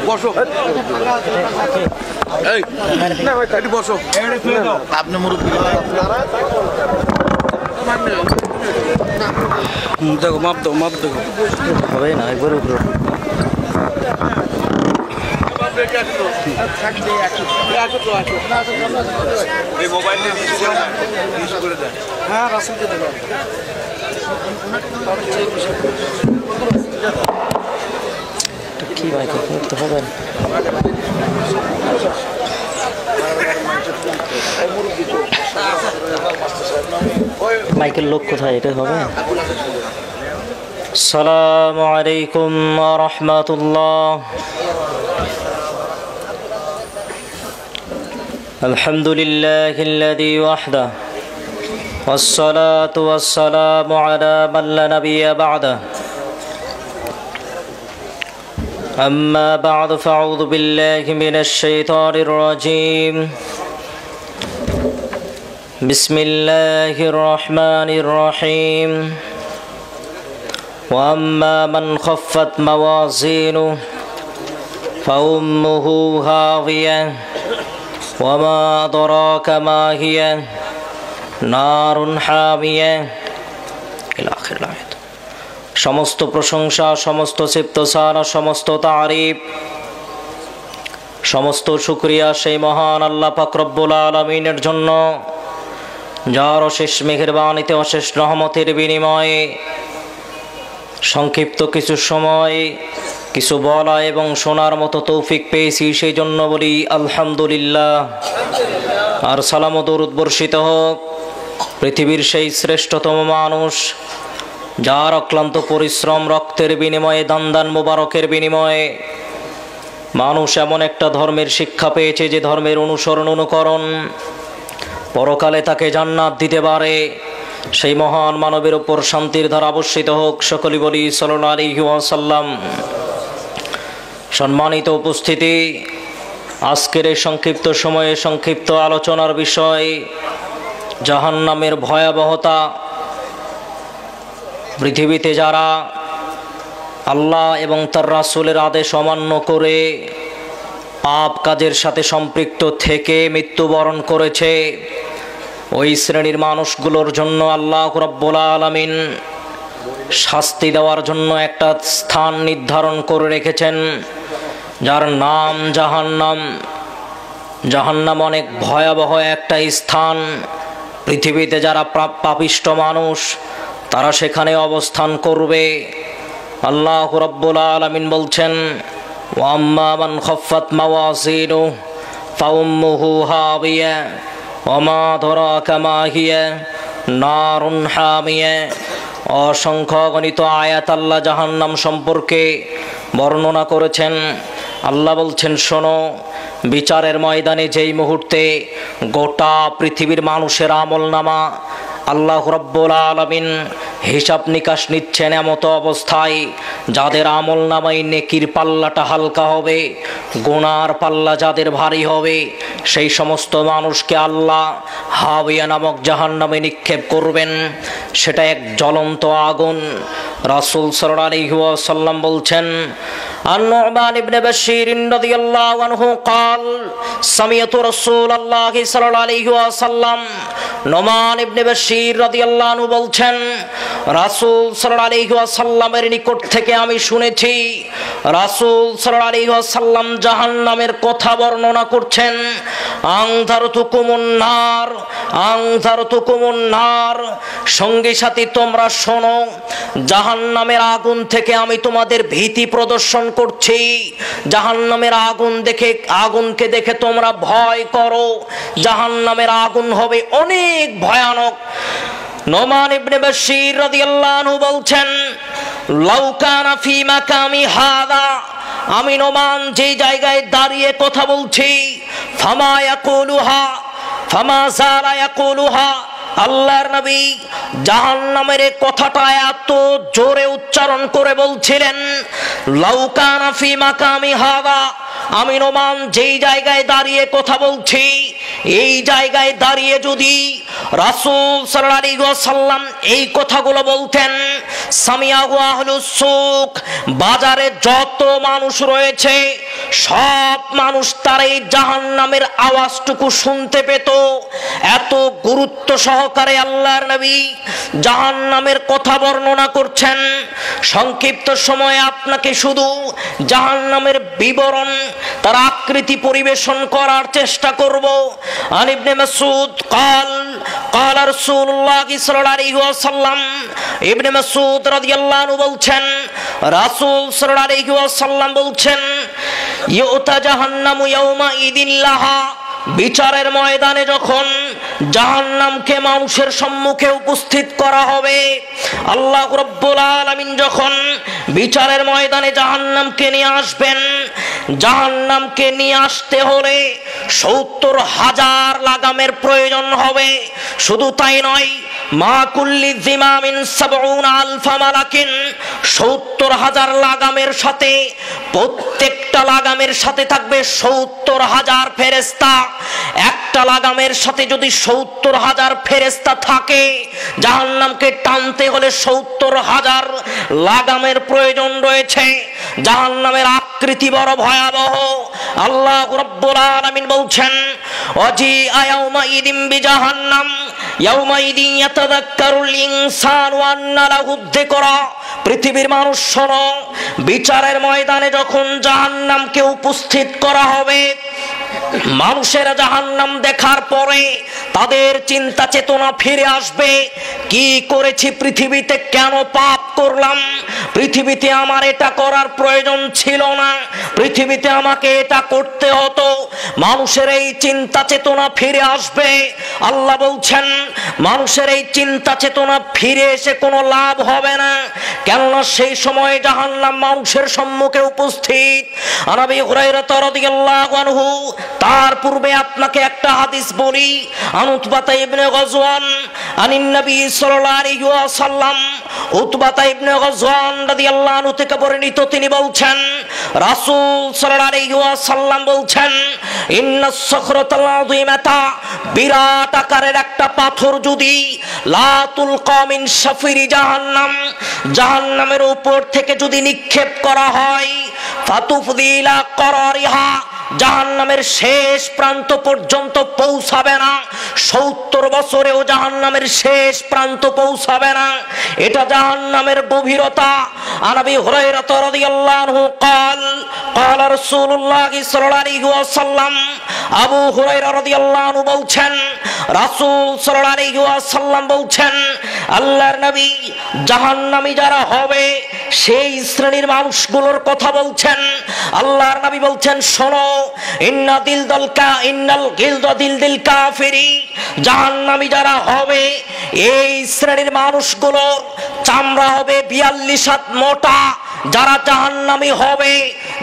বসো এই না ভাই একটু বসো আপনি মুরব্বি দেখো মাপ দেখো হবে না একবার উপরে এই মোবাইলে ইউজ করে দেন হ্যাঁ রাসূলকে দেন কি ভাই করতে হবে মাইকেল লোক কোথায় এটা হবে আসসালামু আলাইকুম ওয়া রাহমাতুল্লাহ আলহামদুলিল্লাহিল্লাযী ওয়াহদা والصلاة والسلام على من لا نبي بعده أما بعد فأعوذ بالله من الشيطان الرجيم بسم الله الرحمن الرحيم وأما من خفت موازينه فأمه هاوية وما أدراك ما هي نار حامية إلى آخر الآية সমস্ত প্রশংসা সমস্ত সিফতসানা সমস্ত তারিফ সমস্ত শুকরিয়া সেই মহান আল্লাহ পাক রব্বুল আলামিনের জন্য যার অশেষ মেহেরবানিতে অশেষ রহমতের বিনিময়ে সংক্ষিপ্ত কিছু সময় কিছু বলা এবং শোনার মতো তৌফিক পেয়েছি সেই জন্য বলি আলহামদুলিল্লাহ। আর সালাম ও দরুদ বর্ষিত হোক পৃথিবীর সেই শ্রেষ্ঠতম মানুষ যার অক্লান্ত পরিশ্রম রক্তের বিনিময়ে দান মোবারকের বিনিময়ে মানুষ এমন একটা ধর্মের শিক্ষা পেয়েছে যে ধর্মের অনুসরণ অনুকরণ পরকালে তাকে জান্নাত দিতে পারে। সেই মহান মানবের উপর শান্তির ধারা বর্ষিত হোক, সকলে বলি সাল্লাল্লাহু আলাইহি ওয়াসাল্লাম। সম্মানিত উপস্থিতি, আজকের এই সংক্ষিপ্ত সময়ে সংক্ষিপ্ত আলোচনার বিষয় জাহান্নামের ভয়াবহতা। পৃথিবীতে যারা আল্লাহ এবং তার রাসূলের আদেশ অমান্য করে পাপ কাজের সাথে সম্পৃক্ত থেকে মৃত্যুবরণ করেছে, ওই শ্রেণীর মানুষগুলোর জন্য আল্লাহ রাব্বুল আলামিন শাস্তি দেওয়ার জন্য একটা স্থান নির্ধারণ করে রেখেছেন, যার নাম জাহান্নাম। জাহান্নাম অনেক ভয়াবহ একটা স্থান। পৃথিবীতে যারা পাপিষ্ঠ মানুষ তারা সেখানে অবস্থান করবে। আল্লাহ রাব্বুল আলামিন বলছেন, ওয়া আম্মা মান খাফফাত মাওয়াজিনুহু ফাউম্মুহু হাবিয়া ওয়া মা আদরাকা মা হিয়া নারুন হামিয়া। অসংখ্য গণিত আয়াত আল্লাহ জাহান্নাম সম্পর্কে বর্ণনা করেছেন। আল্লাহ বলছেন, শোনো, বিচারের ময়দানে যেই মুহূর্তে গোটা পৃথিবীর মানুষের আমলনামা আল্লাহ রাব্বুল আলামিন হিসাব নিকাশ নিচ্ছেন এমত অবস্থায় যাদের আমলনামায় নেকির পাল্লাটা হালকা হবে, গুনার পাল্লা যাদের ভারী হবে, সেই সমস্ত মানুষকে আল্লাহ হাবিয়া নামক জাহান্নামে নিক্ষেপ করবেন। সেটা এক জ্বলন্ত আগুন। রাসূল সাল্লাল্লাহু আলাইহি ওয়াসাল্লাম বলছেন, আন-নু'মান ইবনে বাশীর রাদিয়াল্লাহু আনহু قال سمعت رسول الله صلى الله عليه وسلم। নু'মান ইবনে বাশীর রাদিয়াল্লাহু আনহু বলছেন, রাসূল সাল্লাল্লাহু আলাইহি ওয়াসাল্লামের নিকট থেকে আমি শুনেছি রাসূল সাল্লাল্লাহু আলাইহি ওয়াসাল্লাম জাহান্নামের কথা বর্ণনা করছেন। আনজারতুকুমুন নার, আনজারতুকুমুন নার, সঙ্গী সাথী তোমরা শোনো, জাহান্নামের আগুন থেকে আমি তোমাদের ভীতি প্রদর্শন করছি। জাহান্নামের আগুনকে দেখে তোমরা ভয় করো। জাহান্নামের আগুন হবে অনেক ভয়ানক। নু'মান ইবনে বাশীর রাদিয়াল্লাহু আনহু বলছেন, লাউ কানা ফি মাকামি হাদা, আমি নু'মান যে জায়গায় দাঁড়িয়ে কথা বলছি, ফামা ইয়াকুলুহা ফামা যারা ইয়াকুলুহা, আল্লাহর নবী জাহান্নামের কথাটা এত জোরে উচ্চারণ করে বলছিলেন, লাউ কানা ফি মাকামি হাদা, আমি নু'মান যেই জায়গায় দাঁড়িয়ে কথা বলছি এই জায়গায় দাঁড়িয়ে যদি রাসূল সাল্লাল্লাহু আলাইহি ওয়াসাল্লাম এই কথাগুলো বলতেন, সামিয়াহু আহলুস সুক, বাজারে যত মানুষ রয়েছে সব মানুষ তার এই জাহান্নামের আওয়াজটুকু শুনতে পেত। এত গুরুত্ব সহকারে আল্লাহর নবী জাহান্নামের কথা বর্ণনা করছেন। সংক্ষিপ্ত সময়ে আপনাকে শুধু জাহান্নামের বিবরণ, তার আকৃতি পরিবেশন করার চেষ্টা করব। আন ইবনে মাসউদ قال قال رسول الله صلى الله عليه وسلم, ইবনে মাসউদ রাদিয়াল্লাহু আনহু বলছেন, রাসূল সাল্লাল্লাহু আলাইহি ওয়াসাল্লাম বলছেন, ইউতা জাহান্নামু ইয়াউমা ইদিন লাহা, বিচারের ময়দানে যখন জাহান্নামকে মানুষের সম্মুখে উপস্থিত করা হবে, আল্লাহ রাব্বুল আলামিন যখন বিচারের ময়দানে জাহান্নামকে নিয়ে আসবেন, জাহান্নামকে নিয়ে আসতে হলে ৭০,০০০ লাগামের প্রয়োজন হবে। শুধু তাই নয়, মা কুল্লি যিমামিন ৭০,০০০ মালাকিন, ৭০,০০০ লাগামের সাথে, প্রত্যেকটা লাগামের সাথে থাকবে ৭০,০০০ ফেরেশতা। একটা লাগামের সাথে যদি ৭০,০০০ ফেরেশতা থাকে, জাহান্নামকে টানতে হলে ৭০,০০০ লাগামের প্রয়োজন রয়েছে। জাহান্নামের আকৃতি বড় ভয়াবহ। আল্লাহ রাব্বুল আলামিন বলছেন, ওয়াজি আয়াউমা ইদিম বিজাহান্নাম ইয়াউমা ইদিন ইয়াতাযাক্কারুল ইনসানু আন্না লাহু যিকরা। পৃথিবীর মানুষ শোনো, বিচারের ময়দানে যখন জাহান্নামকে উপস্থিত করা হবে, মানুষেরা জাহান্নাম দেখার পরে তাদের চিন্তা চেতনা ফিরে আসবে। কি করেছি পৃথিবীতে, কেন পাপ করলাম, পৃথিবীতে আমার এটা করার প্রয়োজন ছিল না, পৃথিবীতে আমাকে এটা করতে হতো। মানুষের এই চিন্তা চেতনা ফিরে আসবে। আল্লাহ বলছেন, মানুষের এই চিন্তা চেতনা ফিরে এসে কোনো লাভ হবে না, কেননা সেই সময় জাহান্নাম মানুষের সম্মুখে উপস্থিত। আন আবি হুরায়রা রাদিয়াল্লাহু আনহু, তার পূর্বে আপনাকে একটা হাদিস বলি। আন উতবাতা ইবনে গজওয়ান আনিন নবী সাল্লাল্লাহু আলাইহি ওয়াসাল্লাম, উতবাতা ইবনে গজওয়ান রাদিয়াল্লাহু আনহু থেকে বর্ণিত, তিনি বলছেন, রাসূল সাল্লাল্লাহু আলাইহি ওয়াসাল্লাম বলছেন, ইন্নাস সাখরাতাল আযীমাতা, বিরাট আকারের একটা পাথর যদি লা তুলকা মিন শাফিরি জাহান্নাম, জাহান্নামের উপর থেকে যদি নিক্ষেপ করা হয়, ফাতুফদিলা করারিহা, জাহান্নামের শেষ প্রান্ত পর্যন্ত পৌঁছাবে না, ৭০ বছরেও জাহান্নামের শেষ প্রান্ত পৌঁছাবে না। এটা জাহান্নামের গভীরতা। আন আবি হুরায়রা রাদিয়াল্লাহু আনহু قال قال رسول الله صلى الله عليه وسلم, আবু হুরায়রা রাদিয়াল্লাহু আনহু বলছেন, রাসূল সাল্লাল্লাহু আলাইহি ওয়াসাল্লাম বলছেন, আল্লাহর নবী জাহান্নামী যারা হবে সেই শ্রেণীর মানুষগুলোর কথা বলছেন। আল্লাহর নবী বলছেন, শোনো, ইন্নাল গিলদা দিল কাফিরি, জাহান্নামী যারা হবে এই শ্রেণীর মানুষগুলোর চামড়া হবে ৪২ হাত মোটা। যারা জাহান্নামী হবে,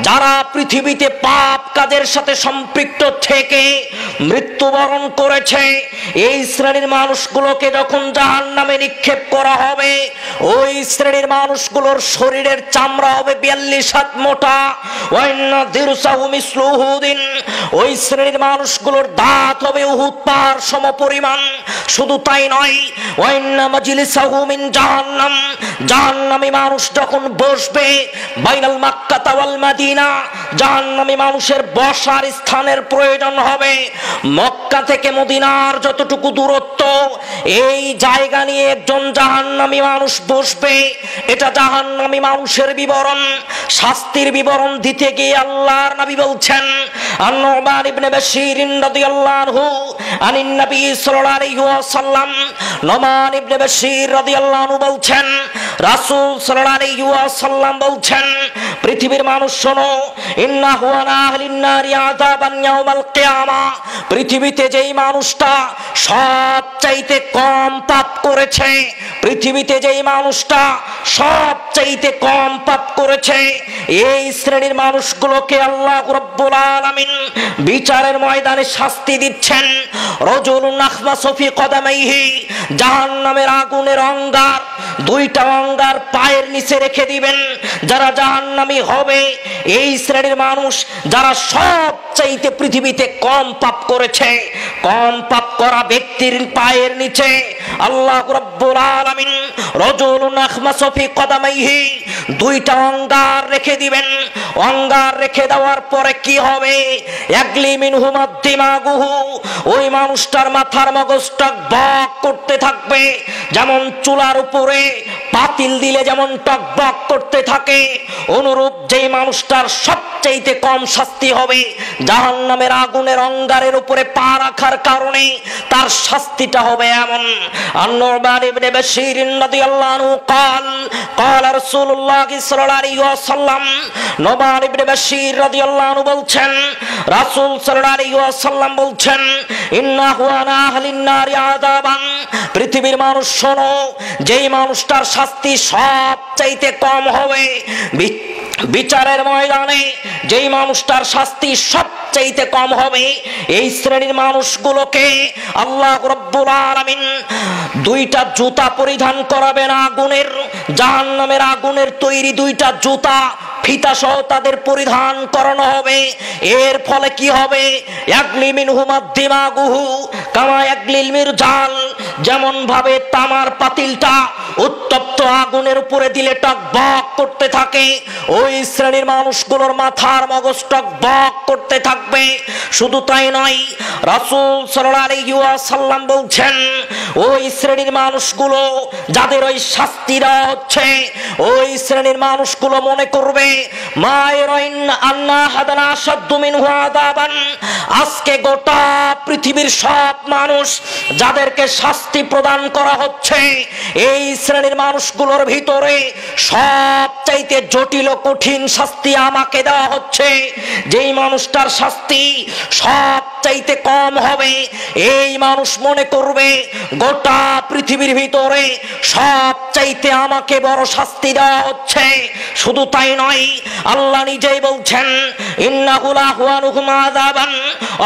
যারা পৃথিবীতে পাপ কাজের সাথে সম্পৃক্ত থেকে মৃত্যুবরণ করেছে, এই শ্রেণীর মানুষগুলোকে যখন জাহান্নামে নিক্ষেপ করা হবে, ওই শ্রেণীর মানুষগুলোর শরীরের চামড়া হবে ৪২ হাত মোটা। ওয়াইন্না দিরসাহু মিসলু উহুদিন, ওই শ্রেণীর মানুষগুলোর দাঁত হবে উহুদ পাহাড় সমপরিমাণ। শুধু তাই নয়, ওয়াইন্না মাজলিসাহু মিন জাহান্নাম, জাহান্নামী মানুষ যখন বসবে বাইনাল মাক্কা ওয়াল মাদিনা, জাহান্নামী মানুষের বসার স্থানের প্রয়োজন হবে। মক্কা থেকে মদিনার যতটুকু দূরত্ব, এই জায়গা নিয়ে একজন জাহান্নামী মানুষ বসবে। এটা জাহান্নামী মানুষের বিবরণ, শাস্তির বিবরণ দিতে গিয়ে আল্লাহর নবী বলছেন, আন নু'মান ইবনে বাশীর রাদিয়াল্লাহু আনহু আনিন নবী সাল্লাল্লাহু আলাইহি ওয়াসাল্লাম, নু'মান ইবনে বাশীর রাদিয়াল্লাহু আনহু বলছেন, রাসূল সাল্লাল্লাহু আলাইহি ওয়াসাল্লাম বলছেন, পৃথিবীর মানুষ শোনো, ইন্নাহু আলা আহলিন নারি আযাবান ইয়াউমাল কিয়ামা, পৃথিবীতে যেই মানুষটা সবচাইতে কম পাপ করেছে, পৃথিবীতে যেই মানুষটা সবচাইতে কম পাপ করেছে, এই শ্রেণীর মানুষগুলোকে আল্লাহ রাব্বুল আলামিন বিচারের ময়দানে শাস্তি দিচ্ছেন। রাজুলুন আখমাসু ফি কদামাইহি, জাহান্নামের আগুনের অঙ্গার, দুইটা অঙ্গার পায়ের নিচে রেখে দিবেন। যারা জাহান্নামী হবে এই শ্রেণীর মানুষ, যারা সবচাইতে পৃথিবীতে কম পাপ করেছে, কম পাপ করা ব্যক্তির পায়ের নিচে আল্লাহ রাব্বুল আলামিন রাজুলুন আখমাসু ফি কদামাইহি দুইটা অঙ্গার রেখে দিবেন। অঙ্গার রেখে দেওয়ার পরে কি হবে? ইয়াগলি মিনহুমা দিমাগুহু, ওই মানুষটার মাথার মগজটা বক করতে থাকবে, যেমন চুলার উপরে পাতিল দিলে যেমন টকবক করতে থাকে, অনুরূপ যেই মানুষটার সবচেয়ে কম শাস্তি হবে জাহান্নামের আগুনের অঙ্গারের উপরে পা রাখার কারণে তার শাস্তিটা হবে এমন। আন-নু'মান ইবনে বাশীর রাদিয়াল্লাহু আনহু قال قال رسول الله صلى الله عليه وسلم, নু'মান ইবনে বাশীর রাদিয়াল্লাহু আনহু বলছেন রাসূল সাল্লাল্লাহু আলাইহি ওয়াসাল্লাম বলছেন, ইন্নাহু আনা আহলিন নারি আযাবান, পৃথিবীর মানুষ শোনো, যেই মানুষটার শাস্তি সবচাইতে কম হবে বিচারের ময়দানে, যেই মানুষটার শাস্তি সবচাইতে কম হবে, এই শ্রেণীর মানুষগুলোকে আল্লাহ রাব্বুল আলামিন দুইটা জুতা পরিধান করাবেন আগুনের, জাহান্নামের আগুনের তৈরি দুইটা জুতা ফিতা সহ তাদের পরিধান করানো হবে। এর ফলে কি হবে? ইয়াগলি মিনহুমা দিমাগুহু কামা ইয়াগলিল মিরজাল, যেমন ভাবে তামার পাতিলটা উত্তপ্ত আগুনের উপরে দিলে টকবক করতে থাকে, ওই শ্রেণীর মানুষগুলোর মাথার মগজ টকবক করতে থাকবে। শুধু তাই নয়, রাসূল সাল্লাল্লাহু আলাইহি ওয়াসাল্লাম বলছেন, ওই শ্রেণীর মানুষগুলো যাদের ওই শাস্তি দেওয়া হচ্ছে, ওই শ্রেণীর মানুষগুলো মনে করবে আজকে গোটা পৃথিবীর সব মানুষ যাদেরকে শাস্তি প্রদান করা হচ্ছে, এই শ্রেণীর মানুষগুলোর ভিতরে সবচাইতে জটিল ও কঠিন শাস্তি আমাকে দেওয়া হচ্ছে। যেই মানুষটার শাস্তি সবচাইতে কম হবে, এই মানুষ মনে করবে গোটা পৃথিবীর ভিতরে সবচাইতে আমাকে বড় শাস্তি দেওয়া হচ্ছে। শুধু তাই নয়, আল্লাহ নিজেই বলছেন ইন্নাহু লাহুয়ানুহুম আযাবান,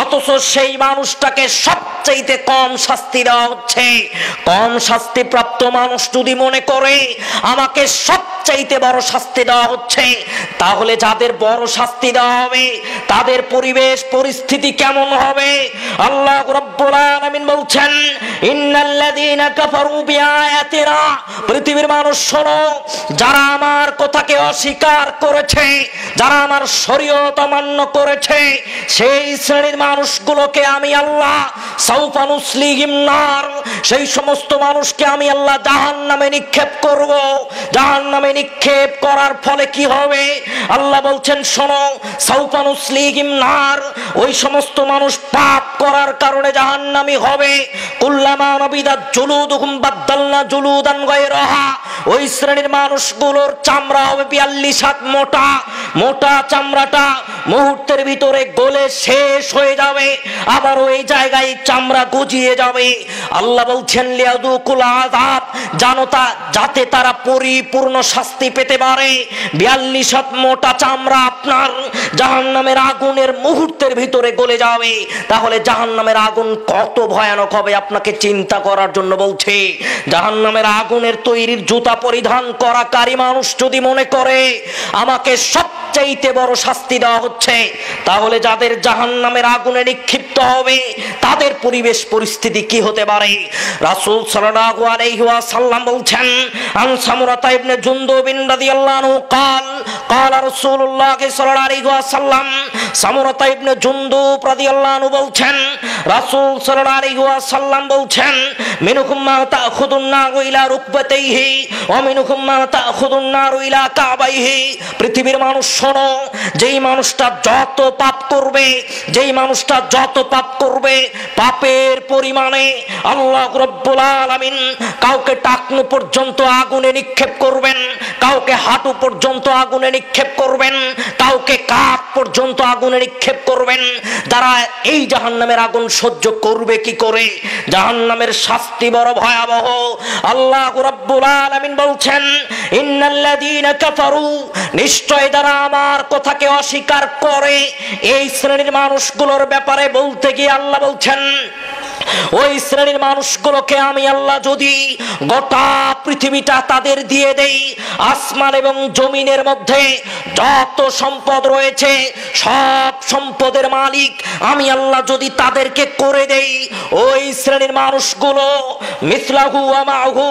অথচ সেই মানুষটাকে সবচাইতে কম শাস্তি দেওয়া হচ্ছে। কম শাস্তি প্রাপ্ত মানুষ যদি মনে করে আমাকে সবচাইতে বড় শাস্তি দেওয়া হচ্ছে, তাহলে যাদের বড় শাস্তি দেওয়া হবে তাদের পরিবেশ পরিস্থিতি কেমন হবে? আল্লাহ রাব্বুল আলামিন বলছেন ইন্নাল্লাযীনা কাফারু বিআয়াতিনা, পৃথিবীর মানুষ শোনো, যারা আমার কথাকে অস্বীকার করেছে, যারা আমার শরীয়ত অমান্য করেছে, সেই শ্রেণীর মানুষগুলোকে আমি আল্লাহ সাউফা নুসলিহিম নার, সেই সমস্ত মানুষকে আমি আল্লাহ জাহান্নামে নিক্ষেপ করব। জাহান্নামে নিক্ষেপ করার ফলে কি হবে? আল্লাহ বলছেন শোনো, সাউফা নুসলিহিম নার, ওই সমস্ত মানুষ পাপ করার কারণে জাহান্নামী হবে। কুল্লামা নবিদাত জুলুদুহুম বাদদালনা জুলুদান গায়রাহা, ওই শ্রেণীর মানুষগুলোর চামড়া হবে 42 হাত মোটা, মোটা চামড়াটা মুহূর্তের ভিতরে গলে শেষ হয়ে যাবে, আবার ওই জায়গায় চামড়া গজিয়ে যাবে। আল্লাহ বলছেন লিয়াযুকুল আযাব, জানতা যাতে তারা পরিপূর্ণ শাস্তি পেতে পারে। 42 হাত মোটা চামড়া আপনার জাহান্নামের আগুনের মুহূর্তের ভিতরে গলে যাবে। তাহলে জাহান্নামের আগুন কত ভয়ানক হবে আপনাকে চিন্তা করার জন্য বলছে। জাহান্নামের আগুনের তৈরির জুতা পরিধান করাকারী মানুষ যদি মনে করে আমাকে সবচাইতে বড় শাস্তি দেওয়া হচ্ছে, তাহলে যাদের জাহান্নামের আগুনে নিক্ষিপ্ত হবে তাদের পরিবেশ পরিস্থিতি কি হতে পারে? রাসূল সাল্লাল্লাহু আলাইহি ওয়াসাল্লাম বলছেন আন সামুরাতা ইবনে জুনদুব রাদিয়াল্লাহু আনহু قال قال رسول الله صلى الله عليه وسلم, সামুরাতা ইবনে জুনদুব রাদিয়াল্লাহু আনহু বলছেন রাসূল সাল্লাল্লাহু আলাইহি ওয়াসাল্লাম বলছেন মিনকুম মা তাখুদুন নারু ইলা রুকবাতাইহি ওয়া মিনকুম মা তাখুদুন নারু ইলা কাবাইহি, পৃথিবীর মানুষ শোনো, যেই মানুষটা যত পাপ করবে, যেই মানুষটা যত পাপ করবে, পাপের পরিমাণে আল্লাহ রাব্বুল আলামিন কাউকে টাকনু পর্যন্ত আগুনে নিক্ষেপ করবেন, কাউকে হাঁটু পর্যন্ত আগুনে নিক্ষেপ করবেন, কাউকে কাপ পর্যন্ত আগুনে নিক্ষেপ করবেন। যারা এই জাহান্নামের আগুন সহ্য করবে কি করে? জাহান্নামের শাস্তি বড় ভয়াবহ। আল্লাহ রাব্বুল আলামিন বলছেন ইন্নাল্লাযীনা কাফারু, নিশ্চয় যারা আমার কথাকে অস্বীকার করে, এই শ্রেণীর মানুষগুলোর ব্যাপারে বলতে গিয়ে আল্লাহ বলছেন ওই শ্রেণীর মানুষগুলোকে আমি আল্লাহ যদি গোটা পৃথিবীটা তাদের দিয়ে দেই, আসমান এবং জমিনের মধ্যে যত সম্পদ রয়েছে সব সম্পদের মালিক আমি আল্লাহ যদি তাদেরকে করে দেই, ওই শ্রেণীর মানুষগুলো মিসলাহু ওয়া মাহু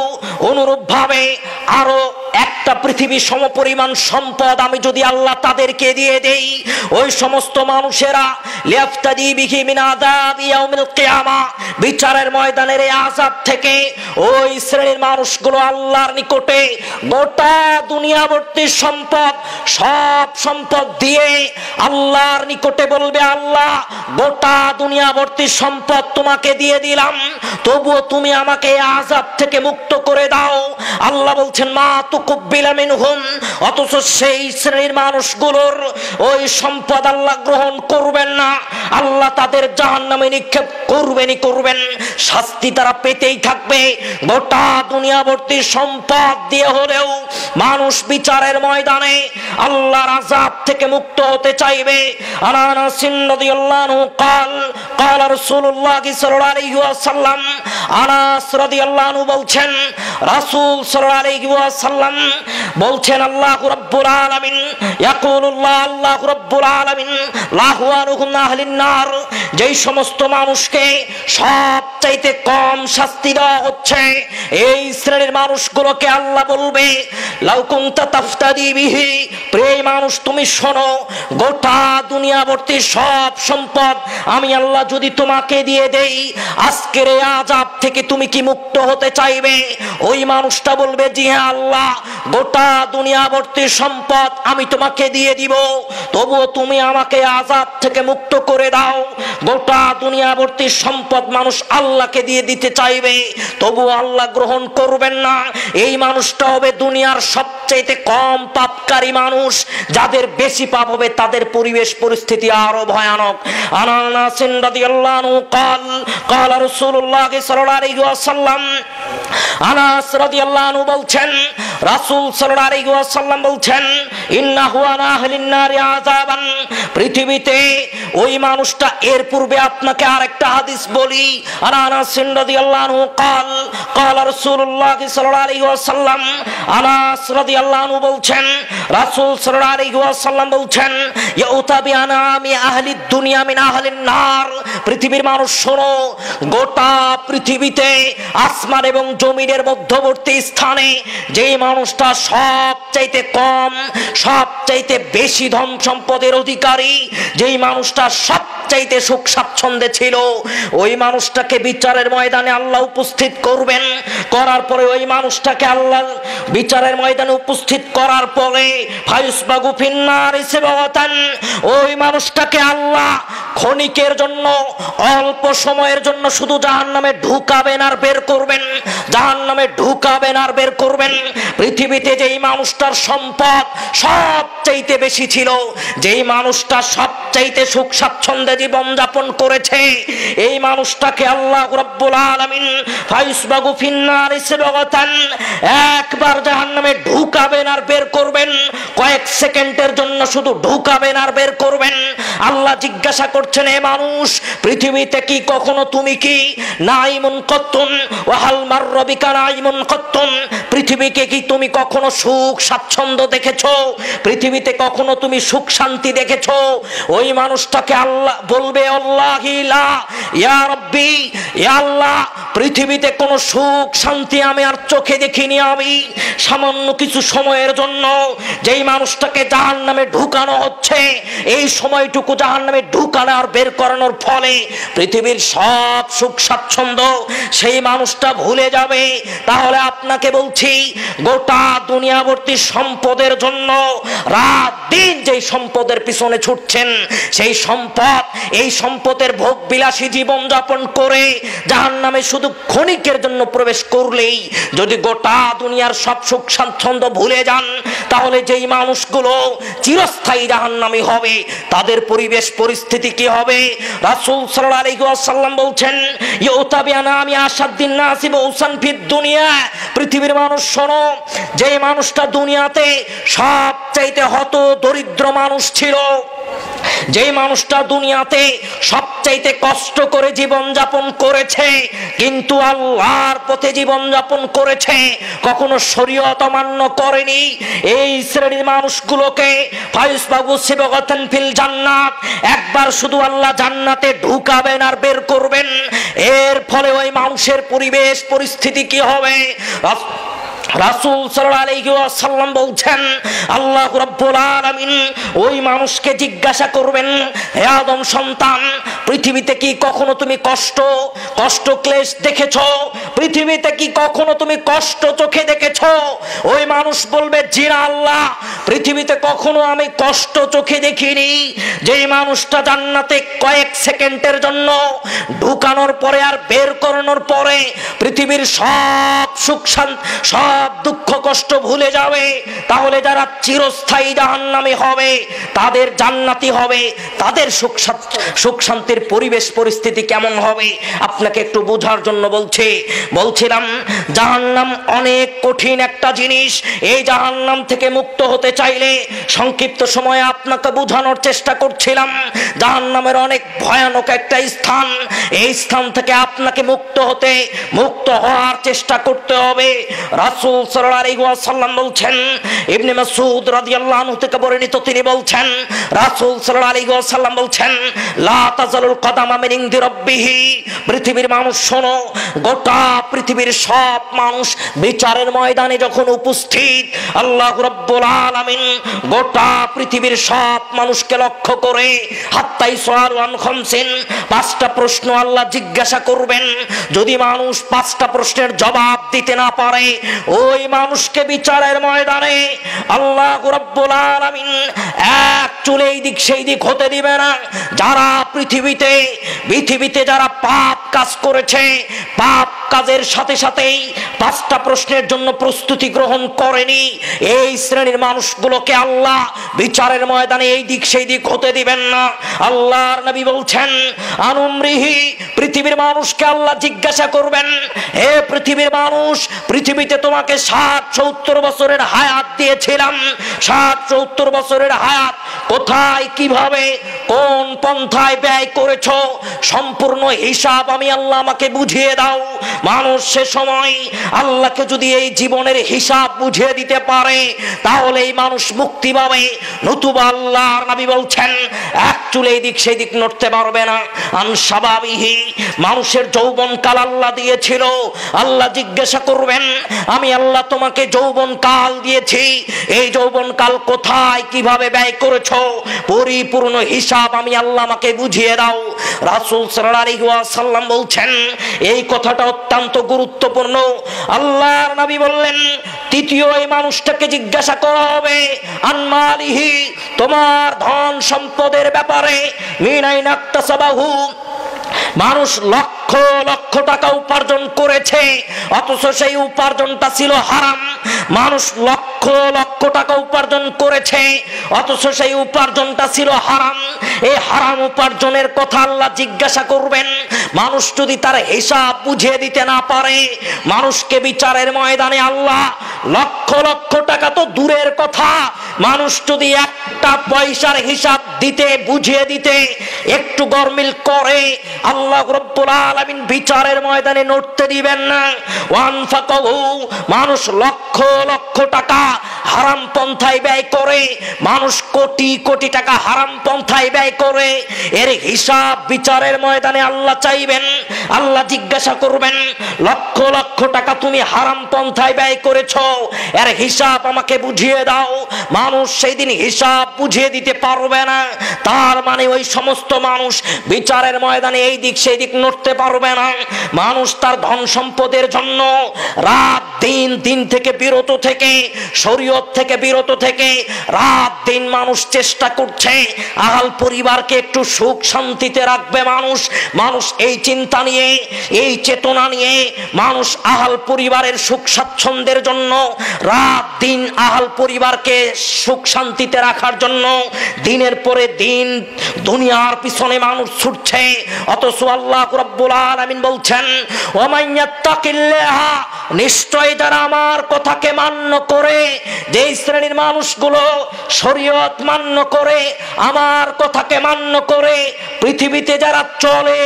অনুরূপভাবে আরো একটা পৃথিবী সমপরিমাণ সম্পদ আমি যদি আল্লাহ তাদেরকে দিয়ে দেই, ওই সমস্ত মানুষেরা লিয়াফতাদি বিহি মিন আযাবি ইয়াউমিল কিয়ামা বিচারের ময়দানের এই আযাব থেকে ওই শ্রেণীর মানুষগুলো আল্লাহর নিকটে গোটা দুনিয়াভর্তি সম্পদ সব সম্পদ দিয়ে আল্লাহর নিকটে বলবে, আল্লাহ গোটা দুনিয়াভর্তি সম্পদ তোমাকে দিয়ে দিলাম, তবুও তুমি আমাকে এই আযাব থেকে মুক্ত করে দাও। আল্লাহ বলছেন মা তুকুব্বিলা মিনহুম, অথচ সেই শ্রেণীর মানুষগুলোর ওই সম্পদ আল্লাহ গ্রহণ করবেন না, আল্লাহ তাদের জাহান্নামে নিক্ষেপ করবেনই করবেন, শাস্তি তারা পেতেই থাকবে। গোটা দুনিয়াভর্তি সম্পদ দিয়ে হলেও মানুষ বিচারের ময়দানে আল্লাহর আযাব থেকে মুক্ত হতে চাইবে। আনাস রাদিয়াল্লাহু আনহু قال قال رسول الله صلى الله عليه وسلم, আনাস রাদিয়াল্লাহু আনহু বলছেন রাসূল সাল্লাল্লাহু আলাইহি ওয়াসাল্লাম বলছেন, আল্লাহু রাব্বুল আলামিন ইয়াকুলুল্লাহ, আল্লাহু রাব্বুল আলামিন লাহু আনহুম আহলিন নার, যেই সমস্ত মানুষকে সবচাইতে কম শাস্তি দেওয়া হচ্ছে এই শ্রেণীর মানুষগুলোকে আল্লাহ বলবে লাউ কুনতা তাফতাদি বিহি, প্রিয় মানুষ তুমি শোনো, গোটা দুনিয়াভর্তি সব সম্পদ আমি আল্লাহ যদি তোমাকে দিয়ে দেই, আজকের এই আযাব থেকে তুমি কি মুক্ত হতে চাইবে? ওই মানুষটা বলবে জি হ্যাঁ আল্লাহ, গোটা দুনিয়াভর্তি সম্পদ আমি তোমাকে দিয়ে দিব, তবুও তুমি আমাকে আযাব থেকে মুক্ত করে দাও। গোটা দুনিয়াভর্তি সম্পদ মানুষ আল্লাহকে দিয়ে দিতে চাইবে, তবুও আল্লাহ গ্রহণ করবেন না। এই মানুষটা হবে দুনিয়ার সবচেয়ে কম পাপকারী মানুষ, যাদের বেশি পাপ হবে তাদের পরিবেশ পরিস্থিতি আরো ভয়ানক। আনাস রাদিয়াল্লাহু আনহু قال قال رسول الله صلى الله عليه وسلم, আনাস রাদিয়াল্লাহু আনহু বলছেন রাসূল সাল্লাল্লাহু আলাইহি ওয়াসাল্লাম বলছেন ইন্নাহু আনা আহলিন নারি আযাবান, পৃথিবীতে ওই মানুষটা, এর পূর্বে আপনাকে আরেকটা হাদিস বলি। আনাস রাদিয়াল্লাহু আনহু قال قال رسول الله صلى الله عليه وسلم, আনাস রাদিয়াল্লাহু আনহু বলছেন রাসূল সাল্লাল্লাহু আলাইহি ওয়াসাল্লাম বলছেন ইয়াউতাবি আনামি আহলিদ দুনিয়া মিন আহলিন নার, পৃথিবীর মানুষ শোনো, গোটা পৃথিবীতে আসমান এবং জমিনের মধ্যবর্তী স্থানে যেই মানুষটা সবচাইতে কম সবচাইতে বেশি ধন সম্পদের অধিকারী, যেই মানুষটা সবচাইতে সুখ স্বাচ্ছন্দ্যে ছিল, ওই মানুষটাকে বিচারের ময়দানে আল্লাহ উপস্থিত করবেন। করার পরে ওই মানুষটাকে আল্লাহ বিচারের ময়দানে উপস্থিত করার পরে ফায়ুসবাগু ফিন্নার ইসবাতান, ওই মানুষটাকে আল্লাহ ক্ষণিকের জন্য অল্প সময়ের জন্য শুধু জাহান্নামে ঢুকাবেন আর বের করবেন, জাহান্নামে ঢুকাবেন আর বের করবেন। পৃথিবীতে যেই মানুষটার সম্পদ সবচাইতে বেশি ছিল, যেই মানুষটা সবচাইতে সুখ স্বাচ্ছন্দ্যে জীবন যাপন করেছে, এই মানুষটাকে আল্লাহ রাব্বুল আলামিন ফায়ুসবাগু ফিন্নার ইসবাতান একবার জাহান্নামে ঢুকাবেন আর বের করবেন, কয়েক সেকেন্ডের জন্য শুধু ঢুকাবেন আর বের করবেন। আল্লাহ জিজ্ঞাসা করছেন, এ মানুষ, পৃথিবীতে কি কখনো তুমি কি নাইমুন কত্তুন ওয়া হাল মাররাবিকা নাইমুন কত্তুন, পৃথিবীকে কি তুমি কখনো সুখ স্বাচ্ছন্দ্য দেখেছো? পৃথিবীতে কখনো তুমি সুখ শান্তি দেখেছো? ওই মানুষটাকে আল্লাহ বলবে আল্লাহি লা ইয়া রাব্বি, ইয়া আল্লাহ, পৃথিবীতে কোনো সুখ শান্তি আমি আর চোখে দেখিনি। আমি সামান্য কিছু সময়ের জন্য যেই মানুষটাকে জাহান্নামে ঢুকানো হচ্ছে, এই সময়টুকু জাহান্নামে ঢুকানো আর বের করানোর ফলে পৃথিবীর সব সুখ স্বাচ্ছন্দ্য সেই মানুষটা ভুলে যাবে। তাহলে আপনাকে বলছি, গোটা দুনিয়াভর্তি সম্পদের জন্য রাত দিন যেই সম্পদের পিছনে ছুটছেন, সেই সম্পদ, এই সম্পদের ভোগ বিলাসী জীবন যাপন করে জাহান্নামে শুধু ক্ষণিকের জন্য প্রবেশ করলেই যদি গোটা দুনিয়ার সব সুখ স্বাচ্ছন্দ্য ভুলে যান, তাহলে যেই মানুষগুলো চিরস্থায়ী জাহান্নামী হবে তাদের পরিবেশ পরিস্থিতি কি হবে? রাসূল সাল্লাল্লাহু আলাইহি ওয়াসাল্লাম বলছেন ইউতাবি আনামি আশাদ্দিন নাসি বউসান ফিদ দুনিয়া, পৃথিবীর মানুষ শোনো, যেই মানুষটা দুনিয়াতে সবচাইতে হত দরিদ্র মানুষ ছিল, যেই মানুষটা দুনিয়াতে সবচাইতে কষ্ট করে জীবন যাপন করেছে, কিন্তু আল্লাহর পথে জীবন যাপন করেছে, কখনো শরীয়ত অমান্য করেনি, এই শ্রেণীর মানুষগুলোকে ফায়ুসবাগু সিবগাতান ফিল জান্নাত, একবার শুধু আল্লাহ জান্নাতে ঢুকাবেন আর বের করবেন। এর ফলে ওই মানুষের পরিবেশ পরিস্থিতি কি হবে? রাসূল সাল্লাল্লাহু আলাইহি ওয়াসাল্লাম বলছেন, আল্লাহ রাব্বুল আলামিন ওই মানুষকে জিজ্ঞাসা করবেন, হে আদম সন্তান, পৃথিবীতে কি কখনো তুমি কষ্ট ক্লেশ দেখেছো? পৃথিবীতে কি কখনো তুমি কষ্ট চোখে দেখেছো? ওই মানুষ বলবে, জি না আল্লাহ, পৃথিবীতে কখনো আমি কষ্ট চোখে দেখিনি। যেই মানুষটা জান্নাতে কয়েক সেকেন্ডের জন্য ঢুকানোর পরে আর বের করানোর পরে পৃথিবীর সব সুখ সব দুঃখ কষ্ট ভুলে যাবে, তাহলে যারা চিরস্থায়ী জাহান্নামী হবে তাদের জান্নাতি হবে, তাদের সুখ শান্তির পরিবেশ পরিস্থিতি কেমন হবে আপনাকে একটু বোঝার জন্য বলছিলাম। জাহান্নাম অনেক কঠিন একটা জিনিস। এই জাহান্নাম থেকে মুক্ত হতে চাইলে সংক্ষিপ্ত সময়ে আপনাকে বোঝানোর চেষ্টা করছিলাম, জাহান্নামের অনেক ভয়ানক একটা স্থান। এই স্থান থেকে আপনাকে মুক্ত হওয়ার চেষ্টা করতে হবে। রাসূল সাল্লাল্লাহু আলাইহি ওয়াসাল্লাম বলছেন, ইবনে মাসউদ রাদিয়াল্লাহু আনহু থেকে বর্ণিত, তিনি বলছেন, রাসূল সাল্লাল্লাহু আলাইহি ওয়াসাল্লাম বলছেন, লা তাযালুল কদামা মিন ইনদি রাব্বিহি, পৃথিবীর মানুষ শোনো, গোটা পৃথিবীর সব মানুষ বিচারের ময়দানে যখন উপস্থিত, আল্লাহ রাব্বুল আলামিন গোটা পৃথিবীর সব মানুষকে লক্ষ্য করে হাত্তা ইসআলু আন খামসিন, 5টা প্রশ্ন আল্লাহ জিজ্ঞাসা করবেন। যদি মানুষ 5টা প্রশ্নের জবাব দিতে না পারে, ওই মানুষকে বিচারের ময়দানে আল্লাহ রাব্বুল আলামিন এক চুল এই দিক সেই দিক হতে দিবে না। যারা পৃথিবীতে যারা পাপ কাজ করেছে, পাপ কাজের সাথে সাথেই 5টা প্রশ্নের জন্য প্রস্তুতি গ্রহণ করেনি, এই শ্রেণীর মানুষগুলোকে আল্লাহ বিচারের ময়দানে এই দিক সেই দিক হতে দিবেন না। আল্লাহর নবী বলছেন, আনুমরিহি, পৃথিবীর মানুষকে আল্লাহ জিজ্ঞাসা করবেন, হে পৃথিবীর মানুষ, পৃথিবীতে তোমাকে 60-70 বছরের হায়াত দিয়েছিলাম, 60-70 বছরের হায়াত কোথায়, কিভাবে, কোন পন্থায় ব্যয় করেছো, সম্পূর্ণ হিসাব আমি আল্লাহ আমাকে বুঝিয়ে দাও। মানুষ সে সময় আল্লাহকে যদি এই জীবনের হিসাব বুঝিয়ে দিতে পারে, তাহলে এই মানুষ মুক্তি পাবে, নতুবা আল্লাহর নবী বলছেন এক চুলে এই দিক সেই দিক নড়তে পারবে না। আনসাবাবিহি, মানুষের যৌবনকাল আল্লাহ দিয়েছিল, আল্লাহ জিজ্ঞাসা করবেন, আমি আল্লাহ তোমাকে যৌবনকাল দিয়েছি, এই যৌবনকাল কোথায় কিভাবে ব্যয় করেছো, পরিপূর্ণ হিসাব আমি আল্লাহ আমাকে বুঝিয়ে দাও। রাসূল সাল্লাল্লাহু আলাইহি ওয়াসাল্লাম বলছেন, এই কথাটা অত্যন্ত গুরুত্বপূর্ণ। আল্লাহর নবী বললেন, তৃতীয় এই মানুষটাকে জিজ্ঞাসা করা হবে আনমালিহি, তোমার ধন সম্পদের ব্যাপারে, মিনাইনা তাসাবাহু, মানুষ লক্ষ লক্ষ টাকা উপার্জন করেছে, অথচ সেই উপার্জনটা ছিল হারাম। মানুষ লক্ষ লক্ষ টাকা উপার্জন করেছে, অথচ সেই উপার্জনটা ছিল হারাম। এই হারাম উপার্জনের কথা আল্লাহ জিজ্ঞাসা করবেন। মানুষ যদি তার হিসাব বুঝিয়ে দিতে না পারে, মানুষকে বিচারের ময়দানে আল্লাহ লক্ষ লক্ষ টাকা তো দূরের কথা, মানুষ যদি একটা পয়সার হিসাব বুঝিয়ে দিতে একটু গরমিল করে, আল্লাহ রাব্বুল আলামিন বিচারের ময়দানে নড়তে দিবেন না। ওয়ানফাকাহু, মানুষ লক্ষ লক্ষ টাকা হারাম পন্থায় ব্যয় করে, মানুষ কোটি কোটি টাকা হারাম পন্থায় ব্যয় করে, এর হিসাব বিচারের ময়দানে আল্লাহ চাইবেন। আল্লাহ জিজ্ঞাসা করবেন, লক্ষ লক্ষ টাকা তুমি হারাম পন্থায় ব্যয় করেছো, এর হিসাব আমাকে বুঝিয়ে দাও। মানুষ সেই দিন হিসাব বুঝিয়ে দিতে পারবে না। তার মানে ওই সমস্ত মানুষ বিচারের ময়দানে এই দিক সেই দিক নড়তে পারবে না। মানুষ তার ধন সম্পদের জন্য রাত দিন থেকে বিরত থেকে, শরীয়ত থেকে বিরত থেকে রাত দিন মানুষ চেষ্টা করছে আহাল পরিবারকে একটু সুখ শান্তিতে রাখবে। মানুষ এই চিন্তা নিয়ে, এই চেতনা নিয়ে মানুষ আহাল পরিবারের সুখ স্বাচ্ছন্দ্যের জন্য রাত দিন আহাল পরিবারকে সুখ শান্তিতে রাখার জন্য দিনের পরে দিন দুনিয়ার পিছনে মানুষ ছুটছে। অথচ আল্লাহ রাব্বুল আলামিন বলছেন, ওয়া মান ইয়াত্তাকিল্লাহ, নিশ্চয় যারা আমার কথাকে মান্য করে যে শ্রেণীর মানুষগুলো শরীয়ত মান্য করে, আমার কথাকে মান্য করে পৃথিবীতে যারা চলে,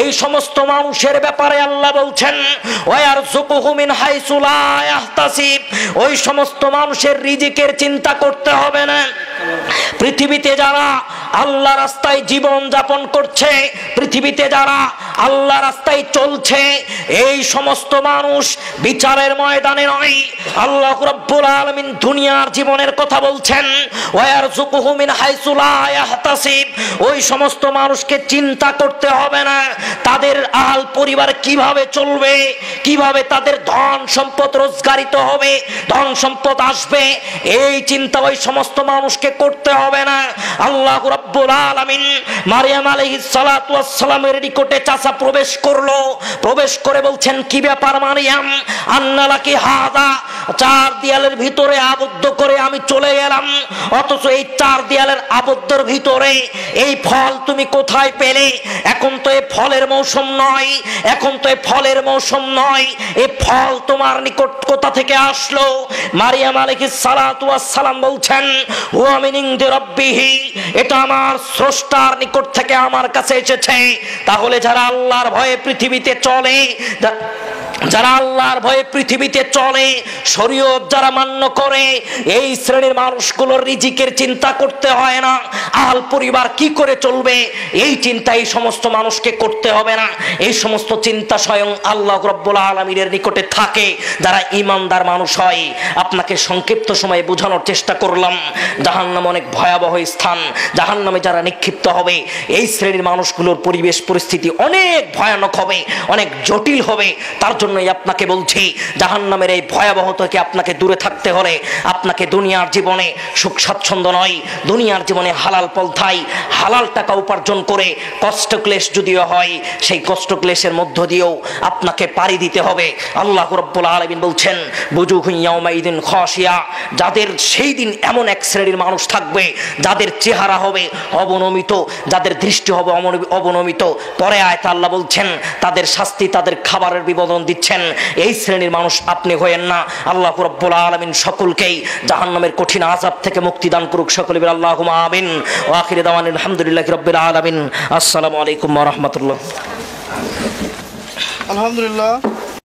এই সমস্ত মানুষের ব্যাপারে আল্লাহ বলছেন ওয়ারযুকুহু মিন হাইসু লা ইয়াহতাসিব, ওই সমস্ত মানুষের রিজিকের চিন্তা করতে হবে না। পৃথিবীতে যারা আল্লাহ রাস্তায় জীবন যাপন করছে, পৃথিবীতে যারা আল্লাহ রাস্তায় চলছে, এই সমস্ত মানুষ বিচারের ময়দানে নয়, আল্লাহ রাব্বুল আলামিন দুনিয়ার জীবনের কথা বলছেন ওয়ারযুকুহু মিন হাইসু লা ইয়াহতাসিব। ওই সমস্ত মানুষকে চিন্তা করতে হবে না তাদের আহল পরিবার কিভাবে চলবে, কিভাবে তাদের ধন সম্পদ রোজগারিত হবে, ধন সম্পদ আসবে, এই চিন্তা ওই সমস্ত মানুষকে করতে হবে না। আল্লাহ রাব্বুল আলামিন মারিয়াম আলাইহিস সালাতু ওয়াস সালামের নিকটে চাচা প্রবেশ করলো, প্রবেশ করে বলছেন কি ব্যাপার মারিয়াম, আন্না লাকি হাযা, চার দেয়ালের ভিতরে আবদ্ধ করে আমি চলে গেলাম, অথচ এই চার দেয়ালের আবদ্ধর ভিতরে এই ফল তুমি কোথায় পেলে? এখন তো এই ফলের মৌসুম নয়, এখন তো এই ফলের মৌসুম নয়, এই ফল তোমার নিকট কোথা থেকে আসলো? মারিয়াম আলাইহিস সালাতু ওয়াস সালাম বলছেন হুয়া মিন ইনদি রাব্বিহি, এটা আমার স্রষ্টার নিকট থেকে আমার কাছে এসেছে। তাহলে যারা আল্লাহর ভয়ে পৃথিবীতে চলে, যারা আল্লাহর ভয়ে পৃথিবীতে চলে, শরীয়ত যারা মান্য করে, এই শ্রেণীর মানুষগুলোর রিজিকের চিন্তা করতে হয় না, আহল পরিবার কি করে চলবে এই চিন্তা এই সমস্ত মানুষকে করতে হবে না। এই সমস্ত চিন্তা স্বয়ং আল্লাহ রাব্বুল আলামিনের নিকটে থাকে যারা ঈমানদার মানুষ হয়। আপনাকে সংক্ষিপ্ত সময়ে বোঝানোর চেষ্টা করলাম, জাহান্নাম অনেক ভয়াবহ স্থান, জাহান্নামে যারা নিক্ষিপ্ত হবে এই শ্রেণীর মানুষগুলোর পরিবেশ পরিস্থিতি অনেক ভয়ানক হবে, অনেক জটিল হবে। তার জন্যই আপনাকে বলছি জাহান্নামের এই ভয়াবহতা থেকে আপনাকে দূরে থাকতে হলে আপনাকে দুনিয়ার জীবনে সুখ স্বাচ্ছন্দ্য নয়, দুনিয়ার জীবনে হালাল পন্থাই হালাল টাকা উপার্জন করে কষ্ট ক্লেশ যদিও হয়, সেই কষ্ট ক্লেশের মধ্য দিয়েও আপনাকে পাড়ি দিতে হবে। আল্লাহ রাব্বুল আলামিন বলছেন বুজুহুন ইয়াউমাইদিন খাশিয়া, যাদের সেই দিন এমন এক শ্রেণীর মানুষ থাকবে যাদের চেহারা হবে অবনমিত, যাদের দৃষ্টি হবে অবনমিত। পরে আয়াতে আল্লাহ বলছেন তাদের শাস্তি, তাদের খাবারের বিবরণ দিচ্ছেন। এই শ্রেণীর মানুষ আপনি হয়েন না। আল্লাহ রাব্বুল আলামিন সকলকেই জাহান্নামের কঠিন আযাব থেকে মুক্তি দান করুক। সকলে বলি আল্লাহুম্মা আমিন। ওয়া আখিরু দাওয়ানা আলহামদুলিল্লাহি রাব্বিল আলামিন। আসসালামু আলাইকুম ওয়া রাহমাতুল্লাহ। আলহামদুলিল্লাহ।